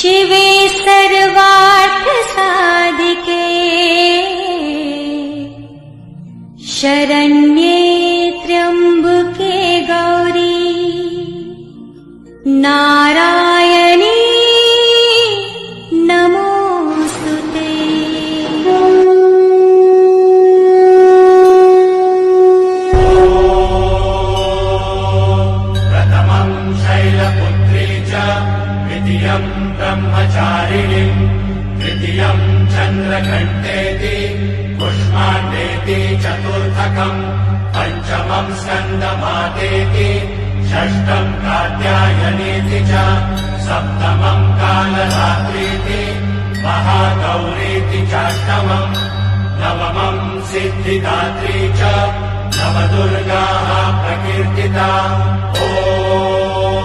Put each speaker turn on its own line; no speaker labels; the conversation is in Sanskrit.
शिवे सर्वार्थ साधिके शरण्ये त्र्यम्बके गौरी नारायणी नमोस्तुते।
प्रथमं शैलपुत्री च द्वितीयं ब्रह्मचारिणी तृतीयं चन्द्रघण्टेति कुष्माण्डेति चतुर्थकम् पञ्चमं स्कन्दमातेति षष्ठं कात्यायनीति च सप्तमं कालरात्रीति महागौरीति चाष्टमम् नवमं सिद्धिदात्री च नवदुर्गाः प्रकीर्तिता। ॐ